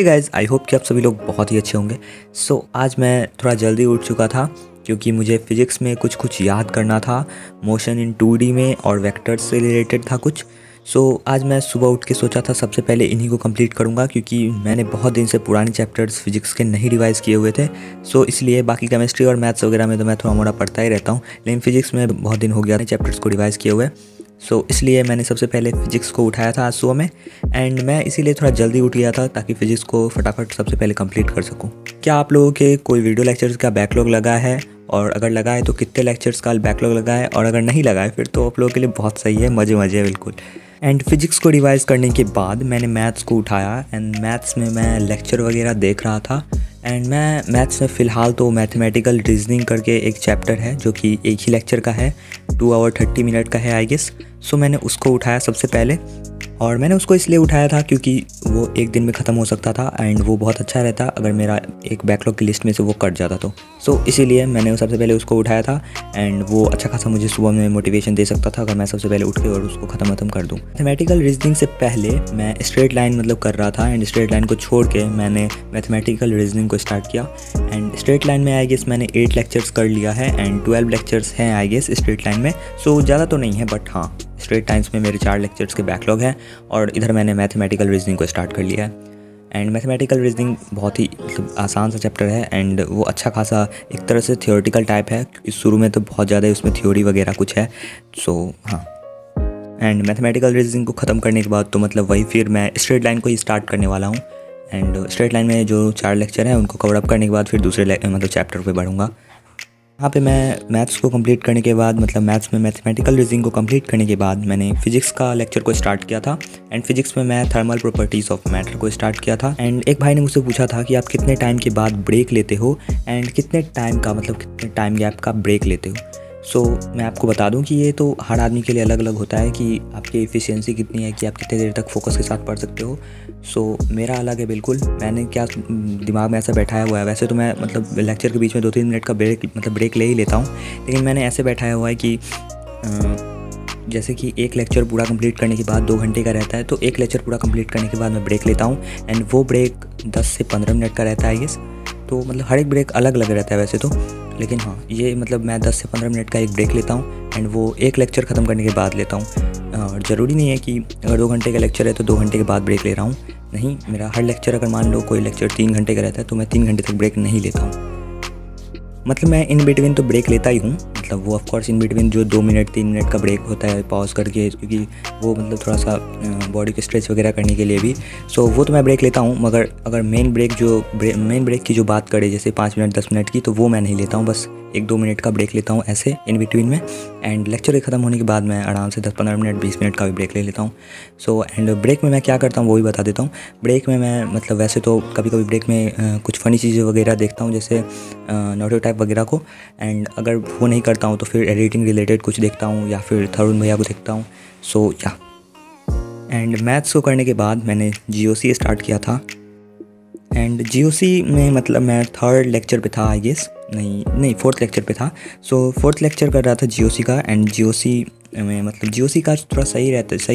Hey guys, I hope कि आप सभी लोग बहुत ही अच्छे होंगे। आज मैं थोड़ा जल्दी उठ चुका था क्योंकि मुझे फिज़िक्स में कुछ याद करना था, मोशन इन 2D में और वेक्टर्स से रिलेटेड था कुछ। आज मैं सुबह उठ के सोचा था सबसे पहले इन्हीं को कंप्लीट करूंगा क्योंकि मैंने बहुत दिन से पुराने चैप्टर्स फिज़िक्स के नहीं रिवाइज़ किए हुए थे। इसलिए बाकी केमिस्ट्री और मैथ्स वगैरह में तो मैं थोड़ा मोड़ा पढ़ता ही रहता हूँ, लेकिन फिज़िक्स में बहुत दिन हो गया था चैप्टर्स को रिवाइज़ किए हुए। इसलिए मैंने सबसे पहले फ़िज़िक्स को उठाया था आज सुबह में, एंड मैं इसीलिए थोड़ा जल्दी उठ गया था ताकि फ़िज़िक्स को फटाफट सबसे पहले कंप्लीट कर सकूं। क्या आप लोगों के कोई वीडियो लेक्चर्स का बैकलॉग लगा है, और अगर लगा है तो कितने लेक्चर्स का बैकलॉग लगा है, और अगर नहीं लगा है फिर तो आप लोगों के लिए बहुत सही है, मज़े है बिल्कुल। एंड फिज़िक्स को रिवाइज़ करने के बाद मैंने मैथ्स को उठाया, एंड मैथ्स में मैं लेक्चर वगैरह देख रहा था। एंड मैं मैथ्स में फ़िलहाल तो मैथमेटिकल रीजनिंग करके एक चैप्टर है जो कि एक ही लेक्चर का है, 2 आवर 30 मिनट का है आई गेस। मैंने उसको उठाया सबसे पहले, और मैंने उसको इसलिए उठाया था क्योंकि वो एक दिन में ख़त्म हो सकता था, एंड वो बहुत अच्छा रहता अगर मेरा एक बैकलॉग की लिस्ट में से वो कट जाता तो। इसीलिए मैंने सबसे पहले उसको उठाया था, एंड वो अच्छा खासा मुझे सुबह में मोटिवेशन दे सकता था अगर मैं सबसे पहले उठ के और उसको ख़त्म कर दूँ। मैथमेटिकल रीजनिंग से पहले मैं स्ट्रेट लाइन कर रहा था, एंड स्ट्रेट लाइन को छोड़ के मैंने मैथमेटिकल रीजनिंग को स्टार्ट किया। एंड स्ट्रेट लाइन में आई गेस मैंने 8 लेक्चर्स कर लिया है, एंड 12 लेक्चर्स हैं आई गेस स्ट्रेट लाइन में। ज़्यादा तो नहीं है, बट हाँ, स्ट्रेट टाइम्स में मेरे 4 लेक्चर्स के बैकलॉग हैं, और इधर मैंने मैथमेटिकल रीजनिंग को स्टार्ट कर लिया है। एंड मैथमेटिकल रीजनिंग बहुत ही आसान सा चैप्टर है, एंड वो अच्छा खासा एक तरह से थियोरेटिकल टाइप है क्योंकि शुरू में तो बहुत ज़्यादा उसमें थ्योरी वगैरह कुछ है। हाँ, एंड मैथमेटिकल रीजनिंग को ख़त्म करने के बाद तो वही फिर मैं स्ट्रेट लाइन को ही स्टार्ट करने वाला हूँ। एंड स्ट्रेट लाइन में जो 4 लेक्चर हैं उनको कवर अप करने के बाद फिर दूसरे चैप्टर पे बढ़ूँगा। यहाँ पे मैं मैथ्स को कंप्लीट करने के बाद मैथ्स में मैथमेटिकल रीजनिंग को कंप्लीट करने के बाद मैंने फिजिक्स का लेक्चर को स्टार्ट किया था। एंड फिजिक्स में मैं थर्मल प्रॉपर्टीज़ ऑफ मैटर को स्टार्ट किया था। एंड एक भाई ने मुझसे पूछा था कि आप कितने टाइम के बाद ब्रेक लेते हो, एंड कितने टाइम का कितने टाइम गैप का ब्रेक लेते हो। मैं आपको बता दूं कि ये तो हर आदमी के लिए अलग अलग होता है कि आपकी एफिशिएंसी कितनी है, कि आप कितने देर तक फोकस के साथ पढ़ सकते हो। मेरा अलग है बिल्कुल। मैंने क्या दिमाग में ऐसा बैठाया हुआ है, वैसे तो मैं लेक्चर के बीच में 2-3 मिनट का ब्रेक ले ही लेता हूँ, लेकिन मैंने ऐसे बैठाया हुआ है कि जैसे कि एक लेक्चर पूरा कंप्लीट करने के बाद 2 घंटे का रहता है, तो एक लेक्चर पूरा कंप्लीट करने के बाद मैं ब्रेक लेता हूँ, एंड वो ब्रेक 10 से 15 मिनट का रहता है आई गेस। तो हर एक ब्रेक अलग अलग रहता है वैसे तो, लेकिन हाँ, ये मैं 10 से 15 मिनट का एक ब्रेक लेता हूँ, एंड वो एक लेक्चर ख़त्म करने के बाद लेता हूँ। और ज़रूरी नहीं है कि अगर 2 घंटे का लेक्चर है तो 2 घंटे के बाद ब्रेक ले रहा हूँ, नहीं, मेरा हर लेक्चर अगर मान लो कोई लेक्चर 3 घंटे का रहता है तो मैं 3 घंटे तक ब्रेक नहीं लेता हूँ। मैं इन बिटवीन तो ब्रेक लेता ही हूँ, वो ऑफ कोर्स इन बिटवीन जो 2 मिनट 3 मिनट का ब्रेक होता है पॉज करके, क्योंकि वो थोड़ा सा बॉडी को स्ट्रेच वगैरह करने के लिए भी, वो तो मैं ब्रेक लेता हूँ। मगर अगर मेन ब्रेक की जो बात करें, जैसे 5 मिनट 10 मिनट की, तो वो मैं नहीं लेता हूँ, बस 1-2 मिनट का ब्रेक लेता हूँ ऐसे इन बिटवीन में। एंड लेक्चर ख़त्म होने के बाद मैं आराम से 10-15 मिनट 20 मिनट का भी ब्रेक ले लेता हूँ। एंड ब्रेक में मैं क्या करता हूँ वो भी बता देता हूँ। ब्रेक में मैं वैसे तो कभी कभी ब्रेक में कुछ फ़नी चीज़ें वगैरह देखता हूँ, जैसे नोटो टाइप वगैरह को, एंड अगर वो नहीं करता हूँ तो फिर एडिटिंग रिलेटेड कुछ देखता हूँ, या फिर तरुण भैया को देखता हूँ। एंड मैथ्स को करने के बाद मैंने GOC स्टार्ट किया था। एंड GOC में मैं 3rd लेक्चर पे था आई गेस, नहीं 4th लेक्चर पे था। 4th लेक्चर कर रहा था GOC का। एंड GOC में GOC का थोड़ा सही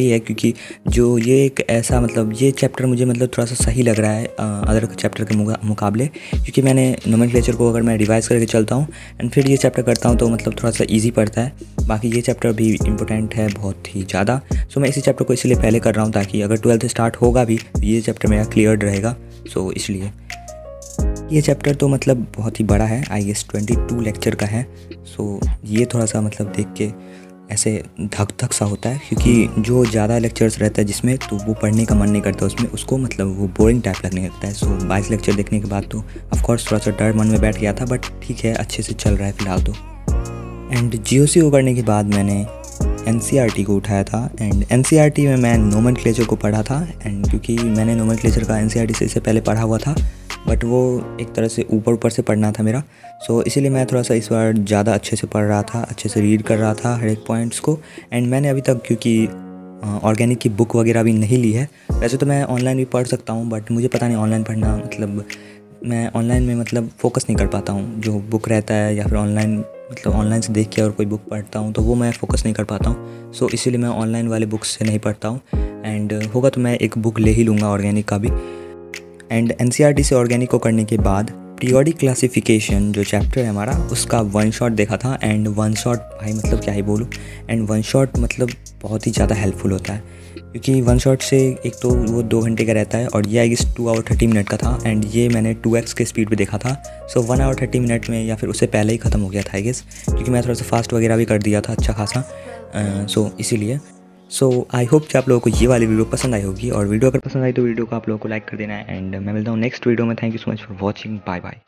है क्योंकि जो ये एक ऐसा ये चैप्टर मुझे थोड़ा सा सही लग रहा है अदर चैप्टर के मुकाबले, क्योंकि मैंने नोमेनक्लेचर को अगर मैं रिवाइज़ करके चलता हूँ एंड फिर ये चैप्टर करता हूँ तो थोड़ा सा ईजी पड़ता है। बाकी ये चैप्टर भी इम्पोर्टेंट है बहुत ही ज़्यादा। मैं इसी चैप्टर को इसलिए पहले कर रहा हूँ ताकि अगर 12th स्टार्ट होगा भी तो ये चैप्टर मेरा क्लियर रहेगा। इसलिए ये चैप्टर तो बहुत ही बड़ा है, आई गेस 22 लेक्चर का है। ये थोड़ा सा देख के ऐसे धक सा होता है, क्योंकि जो ज़्यादा लेक्चर्स रहता है जिसमें, तो वो पढ़ने का मन नहीं करता उसमें, उसको वो बोरिंग टाइप लगने लगता है। 22 लेक्चर देखने के बाद तो ऑफ कोर्स थोड़ा सा डर मन में बैठ गया था, बट ठीक है, अच्छे से चल रहा है फ़िलहाल तो। एंड GOC को करने के बाद मैंने NCERT को उठाया था। एंड NCERT में मैं नोमेनक्लेचर को पढ़ा था, एंड क्योंकि मैंने नोमेनक्लेचर का NCERT से इससे पहले पढ़ा हुआ था, बट वो एक तरह से ऊपर से पढ़ना था मेरा। इसीलिए मैं थोड़ा सा इस बार ज़्यादा अच्छे से पढ़ रहा था, अच्छे से रीड कर रहा था हर एक पॉइंट्स को। एंड मैंने अभी तक क्योंकि ऑर्गेनिक की बुक वगैरह भी नहीं ली है, वैसे तो मैं ऑनलाइन भी पढ़ सकता हूँ, बट मुझे पता नहीं ऑनलाइन पढ़ना मैं ऑनलाइन में फोकस नहीं कर पाता हूँ। जो बुक रहता है या फिर ऑनलाइन ऑनलाइन से देख के और कोई बुक पढ़ता हूँ तो वो मैं फोकस नहीं कर पाता हूँ। इसीलिए मैं ऑनलाइन वाले बुक्स से नहीं पढ़ता हूँ, एंड होगा तो मैं एक बुक ले ही लूँगा ऑर्गेनिक का भी। एंड एनसीईआरटी से ऑर्गेनिक को करने के बाद पीरियोडिक क्लासिफिकेशन जो चैप्टर है हमारा उसका वन शॉट देखा था। एंड वन शॉट भाई मतलब क्या ही बोलूँ, एंड वन शॉट मतलब बहुत ही ज़्यादा हेल्पफुल होता है, क्योंकि वन शॉट से एक तो वो 2 घंटे का रहता है और ये आई गेस 2 आवर 30 मिनट का था। एंड ये मैंने 2x के स्पीड पे देखा था। सो 1 आवर 30 मिनट में या फिर उससे पहले ही ख़त्म हो गया था आई गेस, क्योंकि मैं थोड़ा सा फास्ट वगैरह भी कर दिया था अच्छा खासा। सो इसीलिए आई होप कि आप लोगों को ये वाली वीडियो पसंद आई होगी, और वीडियो अगर पसंद आई तो वीडियो को आप लोगों को लाइक कर देना है। एंड मैं मिलता हूँ नेक्स्ट वीडियो में। Thank you so much for watching, bye bye.